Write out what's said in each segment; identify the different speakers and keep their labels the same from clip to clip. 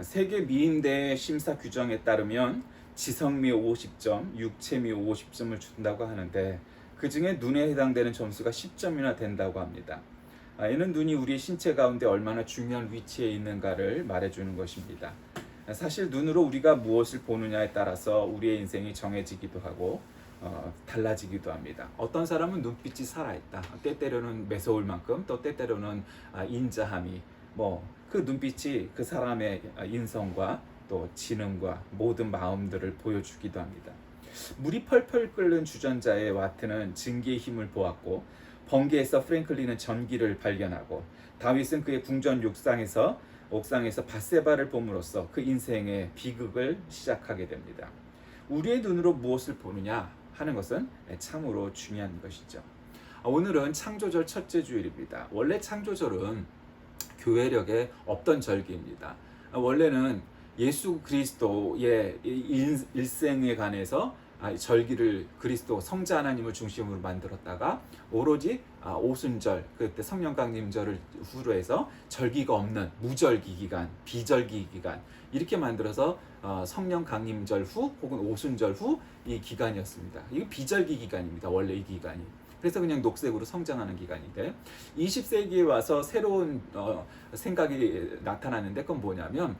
Speaker 1: 세계 미인대회 심사 규정에 따르면 지성미 50점, 육체미 50점을 준다고 하는데 그 중에 눈에 해당되는 점수가 10점이나 된다고 합니다. 이는 눈이 우리 신체 가운데 얼마나 중요한 위치에 있는가를 말해주는 것입니다. 사실 눈으로 우리가 무엇을 보느냐에 따라서 우리의 인생이 정해지기도 하고 달라지기도 합니다. 어떤 사람은 눈빛이 살아있다. 때때로는 매서울 만큼, 또 때때로는 인자함이 그 눈빛이 그 사람의 인성과 또 지능과 모든 마음들을 보여주기도 합니다. 물이 펄펄 끓는 주전자의 와트는 증기의 힘을 보았고 번개에서 프랭클린은 전기를 발견하고 다윗은 그의 궁전 옥상에서 밧세바를 봄으로써 그 인생의 비극을 시작하게 됩니다. 우리의 눈으로 무엇을 보느냐 하는 것은 참으로 중요한 것이죠. 오늘은 창조절 첫째 주일입니다. 원래 창조절은 교회력에 없던 절기입니다. 원래는 예수 그리스도의 일생에 관해서 절기를 그리스도 성자 하나님을 중심으로 만들었다가 오로지 오순절 그때 성령 강림절을 후로 해서 절기가 없는 무절기 기간, 비절기 기간 이렇게 만들어서 성령 강림절 후 혹은 오순절 후 이 기간이었습니다. 이게 비절기 기간입니다. 원래 이 기간이. 그래서 그냥 녹색으로 성장하는 기간인데 20세기에 와서 새로운 생각이 나타나는데 그건 뭐냐면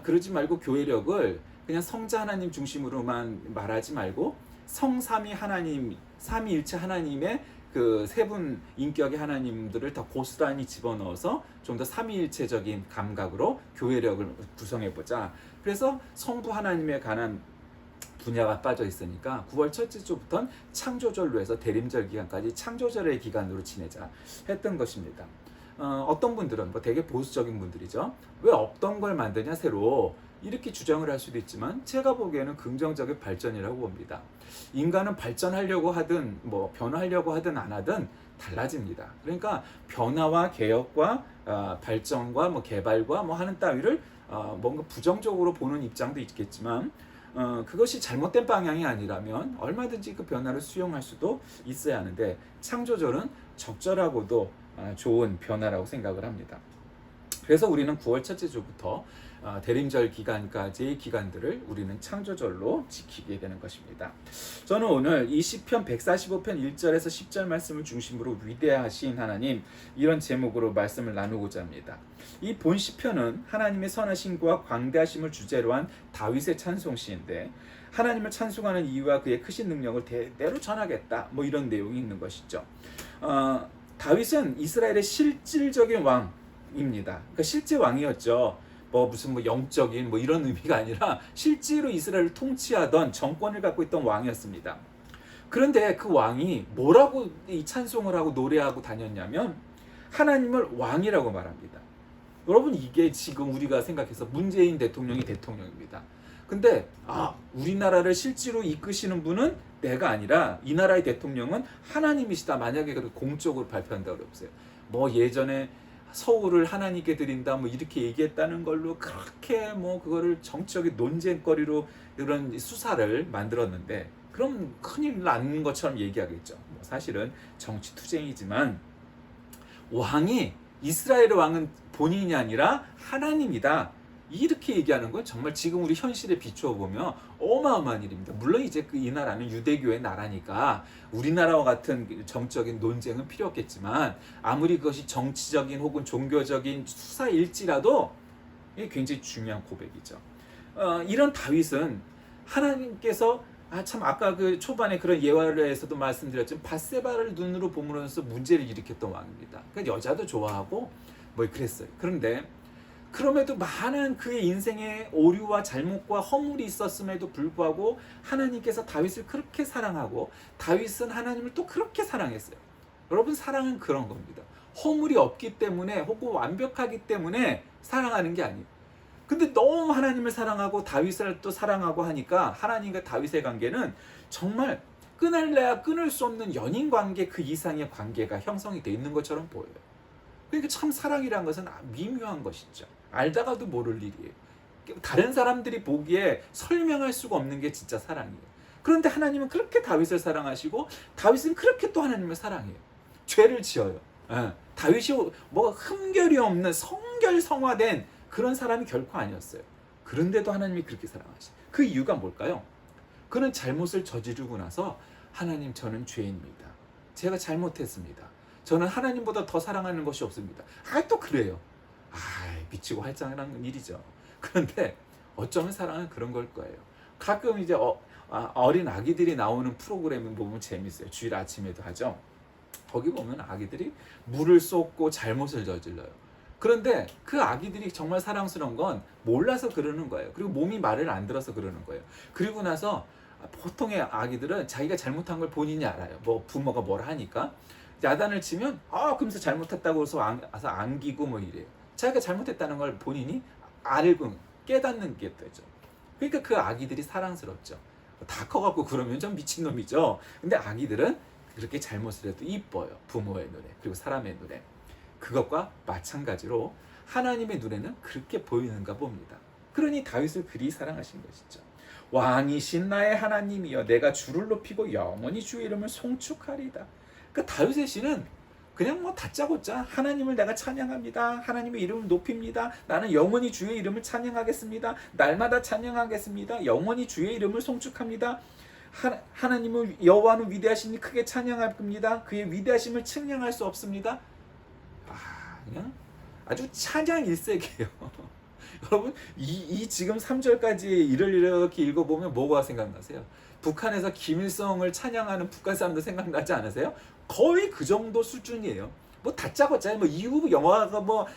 Speaker 1: 그러지 말고 교회력을 그냥 성자 하나님 중심으로만 말하지 말고 성삼위 하나님, 삼위일체 하나님의 그 세 분 인격의 하나님들을 더 고스란히 집어넣어서 좀 더 삼위일체적인 감각으로 교회력을 구성해보자. 그래서 성부 하나님에 관한 분야가 빠져 있으니까 9월 첫째 주부터는 창조절로 해서 대림절 기간까지 창조절의 기간으로 지내자 했던 것입니다. 어떤 분들은 되게 보수적인 분들이죠. 왜 없던 걸 만드냐 새로 이렇게 주장을 할 수도 있지만 제가 보기에는 긍정적인 발전이라고 봅니다. 인간은 발전하려고 하든 변화하려고 하든 안 하든 달라집니다. 그러니까 변화와 개혁과 발전과 개발과 하는 따위를 뭔가 부정적으로 보는 입장도 있겠지만 그것이 잘못된 방향이 아니라면 얼마든지 그 변화를 수용할 수도 있어야 하는데 창조절은 적절하고도 좋은 변화라고 생각을 합니다. 그래서 우리는 9월 첫째 주부터 대림절 기간까지의 기간들을 우리는 창조절로 지키게 되는 것입니다. 저는 오늘 이 시편 145편 1절에서 10절 말씀을 중심으로 위대하신 하나님 이런 제목으로 말씀을 나누고자 합니다. 이 본 시편은 하나님의 선하심과 광대하심을 주제로 한 다윗의 찬송시인데 하나님을 찬송하는 이유와 그의 크신 능력을 대대로 전하겠다 이런 내용이 있는 것이죠. 다윗은 이스라엘의 실질적인 왕입니다. 그러니까 실제 왕이었죠. 무슨 영적인 이런 의미가 아니라 실제로 이스라엘을 통치하던 정권을 갖고 있던 왕이었습니다. 그런데 그 왕이 뭐라고 이 찬송을 하고 노래하고 다녔냐면 하나님을 왕이라고 말합니다. 여러분 이게 지금 우리가 생각해서 문재인 대통령이 대통령입니다. 근데 우리나라를 실제로 이끄시는 분은 내가 아니라 이 나라의 대통령은 하나님이시다. 만약에 그렇게 공적으로 발표한다고 그래보세요. 예전에 서울을 하나님께 드린다 이렇게 얘기했다는 걸로 그렇게 그거를 정치적인 논쟁거리로 이런 수사를 만들었는데 그럼 큰일 나는 것처럼 얘기하겠죠. 사실은 정치 투쟁이지만 왕이 이스라엘의 왕은 본인이 아니라 하나님이다. 이렇게 얘기하는 건 정말 지금 우리 현실에 비추어 보면 어마어마한 일입니다. 물론 이제 이 나라는 유대교의 나라니까 우리나라와 같은 정적인 논쟁은 필요 없겠지만 아무리 그것이 정치적인 혹은 종교적인 수사일지라도 이게 굉장히 중요한 고백이죠. 이런 다윗은 하나님께서 참 아까 그 초반에 그런 예화에서도 말씀드렸지만 밧세바를 눈으로 봄으로써 문제를 일으켰던 왕입니다. 그러니까 여자도 좋아하고 그랬어요. 그런데 그럼에도 많은 그의 인생의 오류와 잘못과 허물이 있었음에도 불구하고 하나님께서 다윗을 그렇게 사랑하고 다윗은 하나님을 또 그렇게 사랑했어요. 여러분 사랑은 그런 겁니다. 허물이 없기 때문에 혹은 완벽하기 때문에 사랑하는 게 아니에요. 근데 너무 하나님을 사랑하고 다윗을 또 사랑하고 하니까 하나님과 다윗의 관계는 정말 끊을래야 끊을 수 없는 연인 관계 그 이상의 관계가 형성이 되어 있는 것처럼 보여요. 그러니까 참 사랑이란 것은 미묘한 것이죠. 알다가도 모를 일이에요. 다른 사람들이 보기에 설명할 수가 없는 게 진짜 사랑이에요. 그런데 하나님은 그렇게 다윗을 사랑하시고 다윗은 그렇게 또 하나님을 사랑해요. 죄를 지어요. 다윗이 흠결이 없는 성결성화된 그런 사람이 결코 아니었어요. 그런데도 하나님이 그렇게 사랑하시. 그 이유가 뭘까요? 그는 잘못을 저지르고 나서 하나님 저는 죄인입니다. 제가 잘못했습니다. 저는 하나님보다 더 사랑하는 것이 없습니다. 또 그래요. 미치고 활짝이라는 일이죠. 그런데 어쩌면 사랑은 그런 걸 거예요. 가끔 이제 어린 아기들이 나오는 프로그램을 보면 재밌어요. 주일 아침에도 하죠. 거기 보면 아기들이 물을 쏟고 잘못을 저질러요. 그런데 그 아기들이 정말 사랑스러운 건 몰라서 그러는 거예요. 그리고 몸이 말을 안 들어서 그러는 거예요. 그리고 나서 보통의 아기들은 자기가 잘못한 걸 본인이 알아요. 뭐 부모가 뭘 하니까 야단을 치면 그러면서 잘못했다고 해서 안기고 뭐 이래요. 자기가 잘못했다는 걸 본인이 알고 깨닫는 게 되죠. 그러니까 그 아기들이 사랑스럽죠. 다 커갖고 그러면 좀 미친놈이죠. 근데 아기들은 그렇게 잘못을 해도 이뻐요. 부모의 눈에, 그리고 사람의 눈에. 그것과 마찬가지로 하나님의 눈에는 그렇게 보이는가 봅니다. 그러니 다윗을 그리 사랑하신 것이죠. 왕이신 나의 하나님이여, 내가 주를 높이고 영원히 주의 이름을 송축하리다. 그러니까 다윗의 시는 그냥 뭐 다짜고짜 하나님을 내가 찬양합니다. 하나님의 이름을 높입니다. 나는 영원히 주의 이름을 찬양하겠습니다. 날마다 찬양하겠습니다. 영원히 주의 이름을 송축합니다. 하나님은 여호와는 위대하시니 크게 찬양할 겁니다. 그의 위대하심을 측량할 수 없습니다. 그냥 아주 찬양 일색이에요. 여러분 이 지금 3절까지 이를 이렇게 읽어보면 뭐가 생각나세요? 북한에서 김일성을 찬양하는 북한 사람들 생각나지 않으세요? 거의 그 정도 수준이에요. 뭐 다짜고짜 뭐 이후 영화가 뭐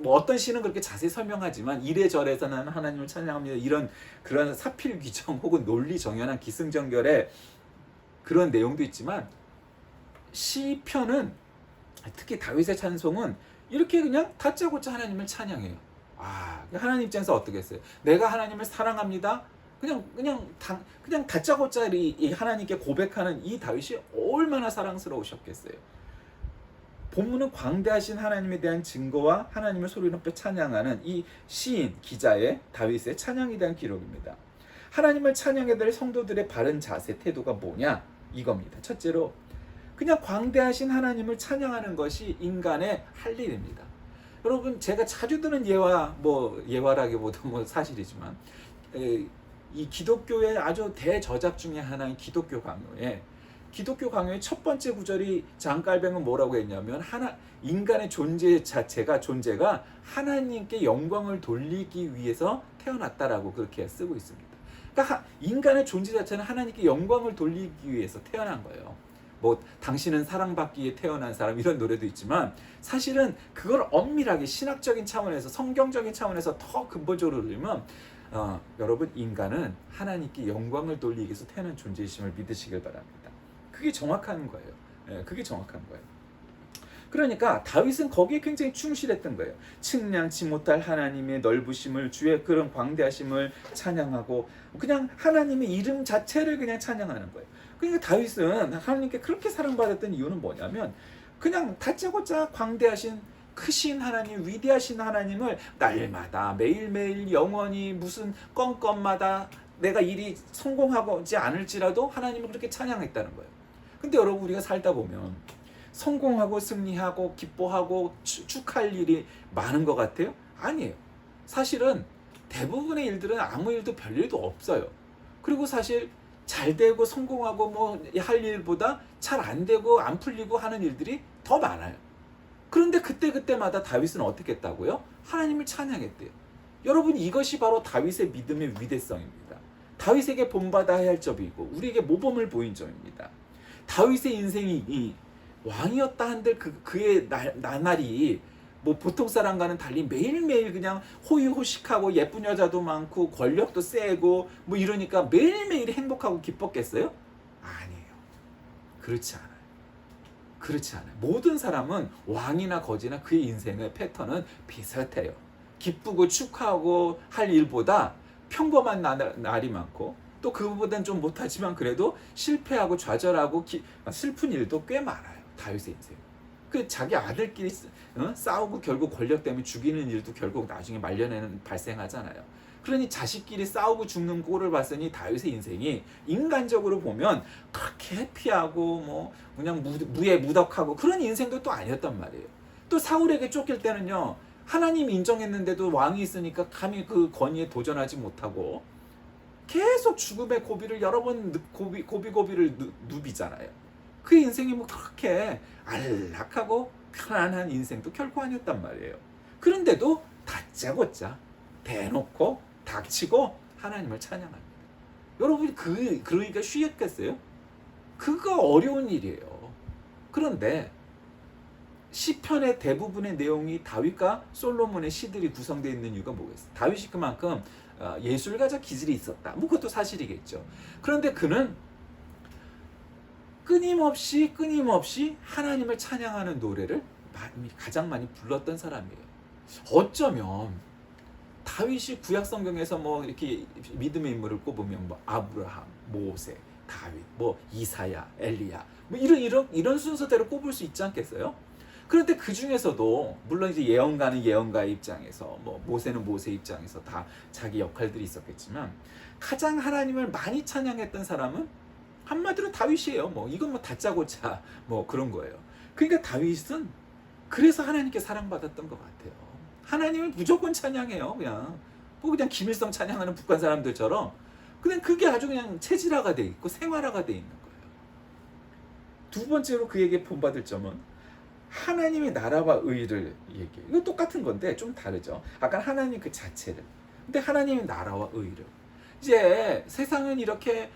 Speaker 1: 어떤 시는 그렇게 자세히 설명하지만 이래저래서는 하나님을 찬양합니다. 이런 그런 사필 귀정 혹은 논리 정연한 기승전결의 그런 내용도 있지만 시편은 특히 다윗의 찬송은 이렇게 그냥 다짜고짜 하나님을 찬양해요. 하나님 입장에서 어떻겠어요? 내가 하나님을 사랑합니다. 그냥 다짜고짜 이 하나님께 고백하는 이 다윗이 얼마나 사랑스러우셨겠어요. 본문은 광대하신 하나님에 대한 증거와 하나님을 소리 높여 찬양하는 이 시인 기자의 다윗의 찬양에 대한 기록입니다. 하나님을 찬양해야 될 성도들의 바른 자세 태도가 뭐냐? 이겁니다. 첫째로 그냥 광대하신 하나님을 찬양하는 것이 인간의 할 일입니다. 여러분 제가 자주 드는 예화라기보다 사실이지만 이 기독교의 아주 대저작 중에 하나인 기독교 강요의 첫 번째 구절이 장깔뱅은 뭐라고 했냐면 인간의 존재가 하나님께 영광을 돌리기 위해서 태어났다라고 그렇게 쓰고 있습니다. 그러니까 인간의 존재 자체는 하나님께 영광을 돌리기 위해서 태어난 거예요. 당신은 사랑받기 위해 태어난 사람 이런 노래도 있지만 사실은 그걸 엄밀하게 신학적인 차원에서 성경적인 차원에서 더 근본적으로 들으면 여러분 인간은 하나님께 영광을 돌리기 위해서 태어난 존재이심을 믿으시길 바랍니다. 그게 정확한 거예요. 그게 정확한 거예요. 그러니까 다윗은 거기에 굉장히 충실했던 거예요. 측량치 못할 하나님의 넓으심을, 주의 그런 광대하심을 찬양하고 그냥 하나님의 이름 자체를 그냥 찬양하는 거예요. 그러니까 다윗은 하나님께 그렇게 사랑받았던 이유는 뭐냐면 그냥 다짜고짜 광대하신 크신 하나님, 위대하신 하나님을 날마다 매일매일 영원히 무슨 건건마다 내가 일이 성공하지 않을지라도 하나님을 그렇게 찬양했다는 거예요. 근데 여러분 우리가 살다 보면 성공하고 승리하고 기뻐하고 축하할 일이 많은 것 같아요? 아니에요. 사실은 대부분의 일들은 아무 일도 별일도 없어요. 그리고 사실 잘 되고 성공하고 할 일보다 잘 안 되고 안 풀리고 하는 일들이 더 많아요. 그런데 그때마다 다윗은 어떻게 했다고요? 하나님을 찬양했대요. 여러분 이것이 바로 다윗의 믿음의 위대성입니다. 다윗에게 본받아야 할 점이고 우리에게 모범을 보인 점입니다. 다윗의 인생이 왕이었다 한들 그의 나날이 보통 사람과는 달리 매일매일 그냥 호의호식하고 예쁜 여자도 많고 권력도 세고 이러니까 매일매일 행복하고 기뻤겠어요? 아니에요. 그렇지 않아요. 모든 사람은 왕이나 거지나 그의 인생의 패턴은 비슷해요. 기쁘고 축하하고 할 일보다 평범한 날이 많고 또 그보다는 좀 못하지만 그래도 실패하고 좌절하고 슬픈 일도 꽤 많아요. 다윗의 인생. 자기 아들끼리 싸우고 결국 권력 때문에 죽이는 일도 결국 나중에 말년에는 발생하잖아요. 그러니 자식끼리 싸우고 죽는 꼴을 봤으니 다윗의 인생이 인간적으로 보면 그렇게 해피하고 그냥 무에 무덕하고 그런 인생도 또 아니었단 말이에요. 또 사울에게 쫓길 때는요
Speaker 2: 하나님이 인정했는데도 왕이 있으니까 감히 그 권위에 도전하지 못하고 계속 죽음의 고비를 여러 번 고비를 누비잖아요. 그 인생이 뭐 그렇게 안락하고 편안한 인생도 결코 아니었단 말이에요. 그런데도 다짜고짜 대놓고 닥치고 하나님을 찬양합니다. 여러분이 그러기가 쉬웠겠어요? 그거 어려운 일이에요. 그런데 시편의 대부분의 내용이 다윗과 솔로몬의 시들이 구성되어 있는 이유가 뭐겠어요? 다윗이 그만큼 예술가적 기질이 있었다. 뭐 그것도 사실이겠죠. 그런데 그는 끊임없이 하나님을 찬양하는 노래를 가장 많이 불렀던 사람이에요. 어쩌면 다윗이 구약 성경에서 뭐 이렇게 믿음의 인물을 꼽으면 뭐 아브라함, 모세, 다윗, 뭐 이사야, 엘리야, 뭐 이런 순서대로 꼽을 수 있지 않겠어요? 그런데 그 중에서도 물론 이제 예언가는 예언가의 입장에서, 뭐 모세는 모세 입장에서 다 자기 역할들이 있었겠지만 가장 하나님을 많이 찬양했던 사람은 한마디로 다윗이에요. 뭐 이건 뭐 다짜고짜 뭐 그런 거예요. 그러니까 다윗은 그래서 하나님께 사랑받았던 것 같아요. 하나님을 무조건 찬양해요. 그냥 김일성 찬양하는 북한 사람들처럼 그냥 그게 아주 그냥 체질화가 돼 있고 생활화가 돼 있는 거예요. 두 번째로 그에게 본받을 점은 하나님의 나라와 의를 얘기해요. 이거 똑같은 건데 좀 다르죠. 아까 하나님 그 자체를. 근데 하나님의 나라와 의를. 이제 세상은 이렇게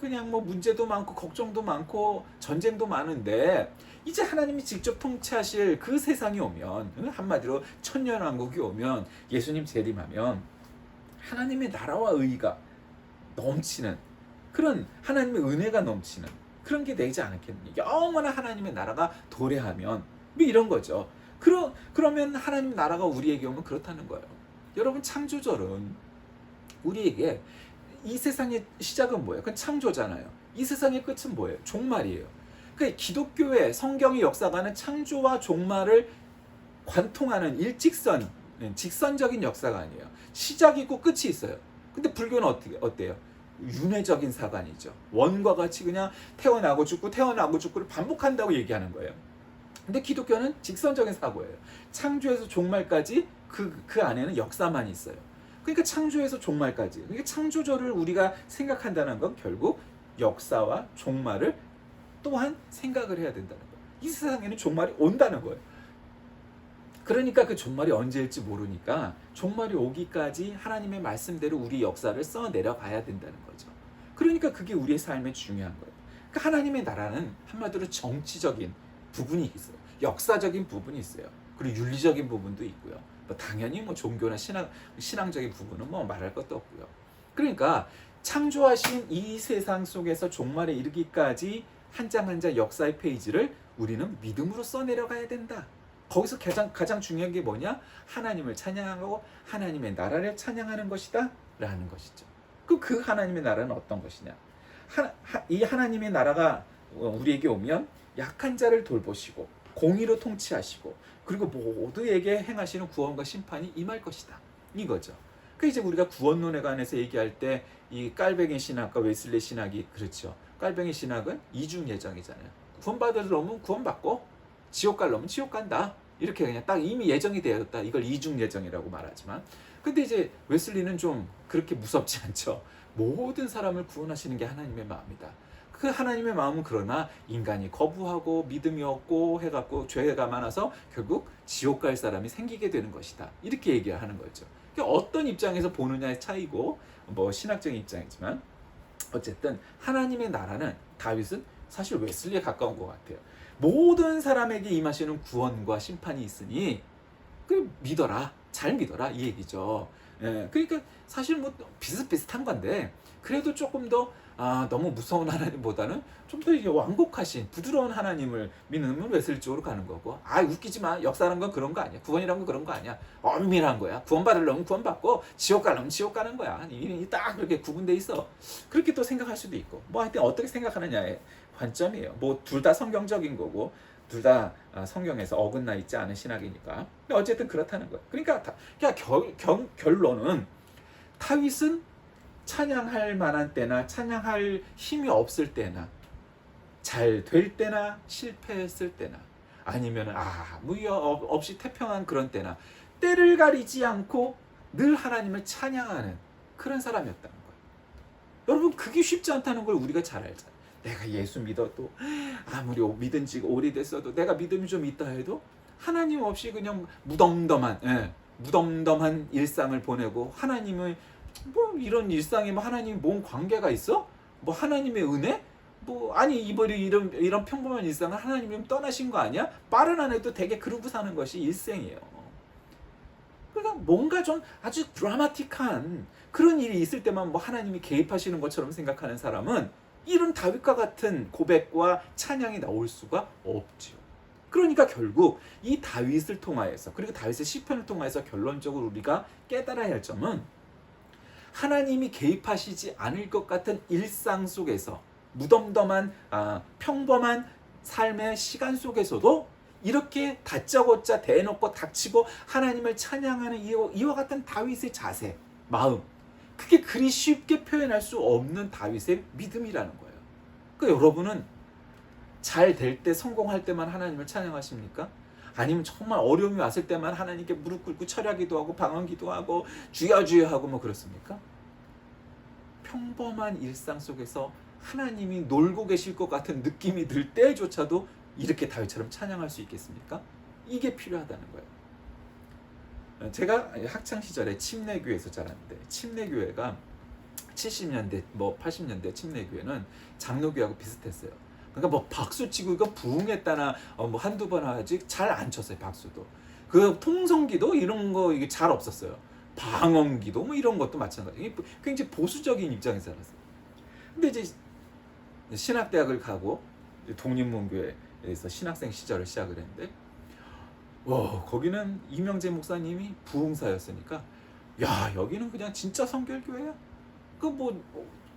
Speaker 2: 그냥 뭐 문제도 많고 걱정도 많고 전쟁도 많은데 이제 하나님이 직접 통치하실 그 세상이 오면, 한마디로 천년왕국이 오면, 예수님 재림하면 하나님의 나라와 의가 넘치는 그런 하나님의 은혜가 넘치는 그런 게 되지 않겠니? 영원한 하나님의 나라가 도래하면 뭐 이런 거죠. 그러면 하나님 나라가 우리에게 오면 그렇다는 거예요. 여러분, 창조절은 우리에게 이 세상의 시작은 뭐예요? 그건 창조잖아요. 이 세상의 끝은 뭐예요? 종말이에요. 그러니까 기독교의 성경의 역사가는 창조와 종말을 관통하는 직선적인 역사가 아니에요. 시작이 있고 끝이 있어요. 근데 불교는 어때요? 윤회적인 사관이죠. 원과 같이 그냥 태어나고 죽고를 반복한다고 얘기하는 거예요. 근데 기독교는 직선적인 사고예요. 창조에서 종말까지 그 안에는 역사만 있어요. 그러니까 창조에서 종말까지. 그러니까 창조절을 우리가 생각한다는 건 결국 역사와 종말을 또한 생각을 해야 된다는 거예요. 이 세상에는 종말이 온다는 거예요. 그러니까 그 종말이 언제일지 모르니까 종말이 오기까지 하나님의 말씀대로 우리 역사를 써 내려가야 된다는 거죠. 그러니까 그게 우리의 삶에 중요한 거예요. 그러니까 하나님의 나라는 한마디로 정치적인 부분이 있어요. 역사적인 부분이 있어요. 그리고 윤리적인 부분도 있고요. 뭐 당연히 뭐 종교나 신앙적인 부분은 뭐 말할 것도 없고요. 그러니까 창조하신 이 세상 속에서 종말에 이르기까지 한 장 한 장 역사의 페이지를 우리는 믿음으로 써내려가야 된다. 거기서 가장 중요한 게 뭐냐? 하나님을 찬양하고 하나님의 나라를 찬양하는 것이다 라는 것이죠. 그 하나님의 나라는 어떤 것이냐? 이 하나님의 나라가 우리에게 오면 약한 자를 돌보시고 공의로 통치하시고 그리고 모두에게 행하시는 구원과 심판이 임할 것이다. 이거죠. 그 이제 우리가 구원론에 관해서 얘기할 때 이 깔뱅이 신학과 웨슬리 신학이 그렇죠. 깔뱅이 신학은 이중 예정이잖아요. 구원받을 놈은 구원받고 지옥 갈 놈은 지옥 간다. 이렇게 그냥 딱 이미 예정이 되었다. 이걸 이중 예정이라고 말하지만, 근데 이제 웨슬리는 좀 그렇게 무섭지 않죠. 모든 사람을 구원하시는 게 하나님의 마음이다. 그 하나님의 마음은 그러나 인간이 거부하고 믿음이 없고 해갖고 죄가 많아서 결국 지옥 갈 사람이 생기게 되는 것이다. 이렇게 얘기하는 거죠. 그러니까 어떤 입장에서 보느냐의 차이고 뭐 신학적인 입장이지만 어쨌든 하나님의 나라는 다윗은 사실 웨슬리에 가까운 것 같아요. 모든 사람에게 임하시는 구원과 심판이 있으니 그 믿어라, 잘 믿어라 이 얘기죠. 예, 그러니까 사실 뭐 비슷비슷한 건데 그래도 조금 더 너무 무서운 하나님보다는 좀 더 완곡하신 부드러운 하나님을 믿는 웨슬리 쪽으로 가는 거고, 웃기지 마, 역사란 건 그런 거 아니야, 구원이란 건 그런 거 아니야, 엄밀한 거야, 구원받으려면 구원받고 지옥 가려면 지옥 가는 거야, 이미 딱 그렇게 구분돼 있어. 그렇게 또 생각할 수도 있고, 뭐 하여튼 어떻게 생각하느냐의 관점이에요. 뭐 둘 다 성경적인 거고 둘 다 성경에서 어긋나 있지 않은 신학이니까. 근데 어쨌든 그렇다는 거예요. 그러니까 결론은 다윗은 찬양할 만한 때나 찬양할 힘이 없을 때나 잘 될 때나 실패했을 때나 아니면 아무 이유 없이 태평한 그런 때나 때를 가리지 않고 늘 하나님을 찬양하는 그런 사람이었다는 거예요. 여러분, 그게 쉽지 않다는 걸 우리가 잘 알잖아요. 내가 예수 믿어도, 아무리 믿은 지가 오래됐어도, 내가 믿음이 좀 있다 해도 하나님 없이 그냥 무덤덤한 일상을 보내고, 하나님의 뭐 이런 일상에 뭐 하나님 뭔 관계가 있어? 뭐 하나님의 은혜? 뭐 아니 이런 평범한 일상을 하나님이 떠나신 거 아니야? 말은 안 해도 되게 그러고 사는 것이 일생이에요. 그러니까 뭔가 좀 아주 드라마틱한 그런 일이 있을 때만 뭐 하나님이 개입하시는 것처럼 생각하는 사람은 이런 다윗과 같은 고백과 찬양이 나올 수가 없지요. 그러니까 결국 이 다윗을 통하여서, 그리고 다윗의 시편을 통하여서 결론적으로 우리가 깨달아야 할 점은, 하나님이 개입하시지 않을 것 같은 일상 속에서, 무덤덤한 평범한 삶의 시간 속에서도 이렇게 다짜고짜 대놓고 닥치고 하나님을 찬양하는 이와 같은 다윗의 자세, 마음, 그게 그리 쉽게 표현할 수 없는 다윗의 믿음이라는 거예요. 그러니까 여러분은 잘 될 때, 성공할 때만 하나님을 찬양하십니까? 아니면 정말 어려움이 왔을 때만 하나님께 무릎 꿇고 철야기도 하고 방언기도 하고 주여 주여 하고 뭐 그렇습니까? 평범한 일상 속에서 하나님이 놀고 계실 것 같은 느낌이 들 때조차도 이렇게 다윗처럼 찬양할 수 있겠습니까? 이게 필요하다는 거예요. 제가 학창 시절에 침례교회에서 자랐는데, 침례교회가 70년대, 뭐 80년대 침례교회는 장로교회하고 비슷했어요. 그러니까 뭐 박수 치고 이거 부흥했다나 뭐 한두 번 하지 잘 안 쳤어요, 박수도. 그 통성기도 이런 거 이게 잘 없었어요. 방언기도 뭐 이런 것도 마찬가지. 굉장히 보수적인 입장에서 살았어요. 근데 이제 신학대학을 가고 독립문교회에서 신학생 시절을 시작을 했는데, 거기는 이명재 목사님이 부흥사였으니까, 야, 여기는 그냥 진짜 성결교회야. 그 뭐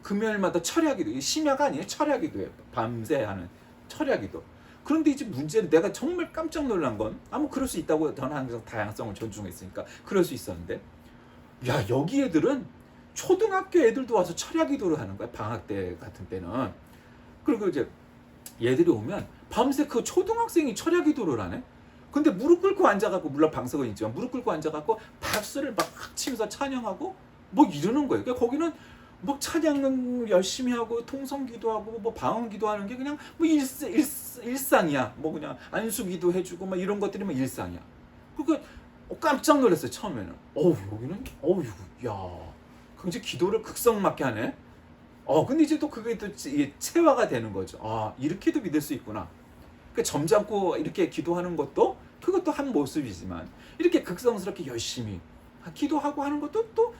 Speaker 2: 금요일마다 철야기도, 심야가 아니에요, 철야기도예요. 밤새 하는 철야기도. 그런데 이제 문제는, 내가 정말 깜짝 놀란 건, 뭐 그럴 수 있다고, 저는 항상 다양성을 존중했으니까 그럴 수 있었는데, 야, 여기 애들은 초등학교 애들도 와서 철야기도를 하는 거야, 방학 때 같은 때는. 그리고 이제 얘들이 오면 밤새 그 초등학생이 철야기도를 하네. 근데 무릎 꿇고 앉아갖고, 물론 방석은 있지만 무릎 꿇고 앉아갖고 박수를 막 치면서 찬양하고 뭐 이러는 거예요. 그러니까 거기는 뭐 찬양은 열심히 하고 통성기도 하고 뭐 방언기도 하는 게 그냥 뭐 일상이야. 뭐 그냥 안수기도 해주고 막 이런 것들이 뭐 일상이야. 그러니까 깜짝 놀랐어요, 처음에는. 여기는 야, 굉장히 기도를 극성맞게 하네. 근데 이제 또 그게 또 체화가 되는 거죠. 이렇게도 믿을 수 있구나. 그러니까 점잖고 이렇게 기도하는 것도, 그것도 한 모습이지만, 이렇게 극성스럽게 열심히 기도하고 하는 것도 또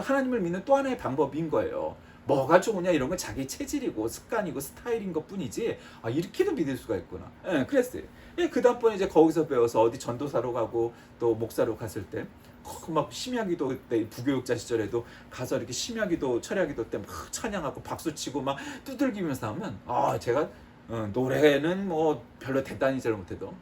Speaker 2: 하나님을 믿는 또 하나의 방법인 거예요. 뭐가 좋으냐 이런 건 자기 체질이고 습관이고 스타일인 것 뿐이지, 이렇게도 믿을 수가 있구나. 그랬어요. 그 다음번에 이제 거기서 배워서 어디 전도사로 가고 또 목사로 갔을 때, 막 심야기도 때, 부교육자 시절에도 가서 이렇게 심야기도 철야기도 때 막 찬양하고 박수치고 막 두들기면서 하면, 제가 노래는 뭐 별로 대단히 잘 못해도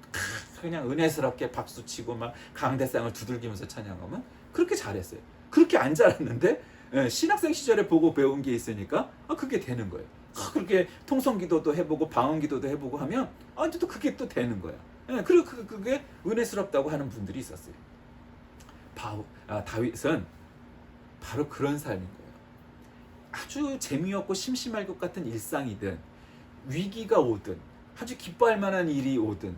Speaker 2: 그냥 은혜스럽게 박수치고 막 강대상을 두들기면서 찬양하면 그렇게 잘했어요. 그렇게 안 잘했는데 신학생 시절에 보고 배운 게 있으니까 그게 되는 거예요. 그렇게 통성기도도 해보고 방언기도도 해보고 하면 이제 또 그게 또 되는 거야. 그리고 그게 은혜스럽다고 하는 분들이 있었어요. 다윗은 바로 그런 삶인 거예요. 아주 재미없고 심심할 것 같은 일상이든, 위기가 오든, 아주 기뻐할 만한 일이 오든,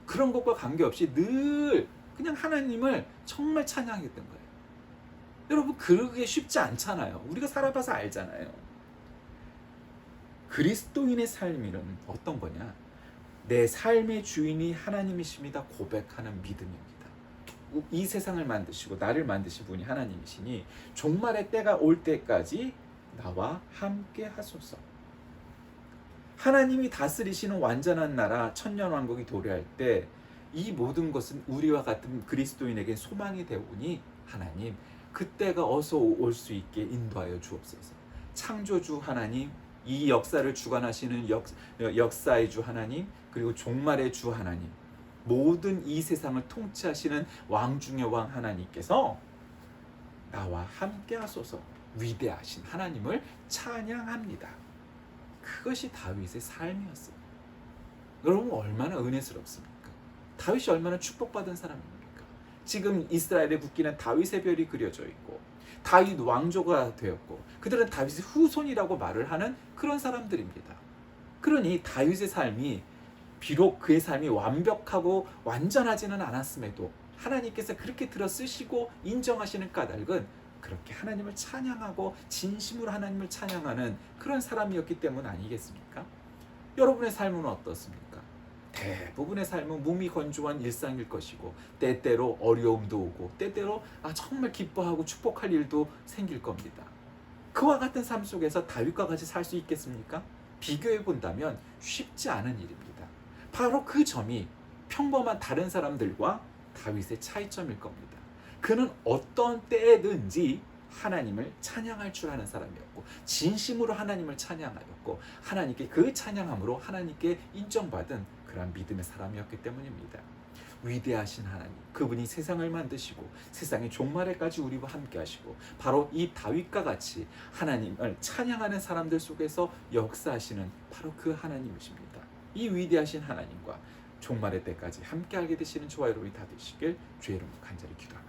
Speaker 2: 그런 것과 관계없이 늘 그냥 하나님을 정말 찬양했던 거예요. 여러분, 그러기 쉽지 않잖아요. 우리가 살아봐서 알잖아요. 그리스도인의 삶이란 어떤 거냐? 내 삶의 주인이 하나님이십니다 고백하는 믿음입니다. 이 세상을 만드시고 나를 만드신 분이 하나님이시니 종말의 때가 올 때까지 나와 함께 하소서. 하나님이 다스리시는 완전한 나라 천년왕국이 도래할 때 이 모든 것은 우리와 같은 그리스도인에게 소망이 되오니, 하나님 그때가 어서 올 수 있게 인도하여 주옵소서. 창조주 하나님, 이 역사를 주관하시는 역사의 주 하나님, 그리고 종말의 주 하나님, 모든 이 세상을 통치하시는 왕 중의 왕 하나님께서 나와 함께 하소서. 위대하신 하나님을 찬양합니다. 그것이 다윗의 삶이었어요. 여러분, 얼마나 은혜스럽습니까? 다윗이 얼마나 축복받은 사람입니까? 지금 이스라엘의 국기는 다윗의 별이 그려져 있고 다윗 왕조가 되었고 그들은 다윗의 후손이라고 말을 하는 그런 사람들입니다. 그러니 다윗의 삶이 비록 그의 삶이 완벽하고 완전하지는 않았음에도 하나님께서 그렇게 들어 쓰시고 인정하시는 까닭은 그렇게 하나님을 찬양하고 진심으로 하나님을 찬양하는 그런 사람이었기 때문 아니겠습니까? 여러분의 삶은 어떻습니까? 대부분의 삶은 몸이 건조한 일상일 것이고 때때로 어려움도 오고 때때로 정말 기뻐하고 축복할 일도 생길 겁니다. 그와 같은 삶 속에서 다윗과 같이 살 수 있겠습니까? 비교해 본다면 쉽지 않은 일입니다. 바로 그 점이 평범한 다른 사람들과 다윗의 차이점일 겁니다. 그는 어떤 때든지 하나님을 찬양할 줄 아는 사람이었고 진심으로 하나님을 찬양하였고 하나님께 그 찬양함으로 하나님께 인정받은 그런 믿음의 사람이었기 때문입니다. 위대하신 하나님, 그분이 세상을 만드시고 세상의 종말에까지 우리와 함께 하시고 바로 이 다윗과 같이 하나님을 찬양하는 사람들 속에서 역사하시는 바로 그 하나님이십니다. 이 위대하신 하나님과 종말의 때까지 함께하게 되시는 저와 여러분이 다 되시길 주의 이름으로 간절히 기도합니다.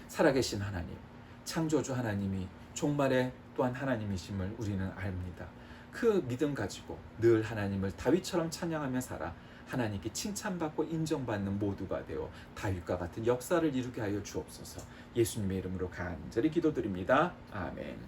Speaker 2: 살아계신 하나님, 창조주 하나님이 종말의 또한 하나님이심을 우리는 압니다. 그 믿음 가지고 늘 하나님을 다윗처럼 찬양하며 살아 하나님께 칭찬받고 인정받는 모두가 되어 다윗과 같은 역사를 이루게 하여 주옵소서. 예수님의 이름으로 간절히 기도드립니다. 아멘.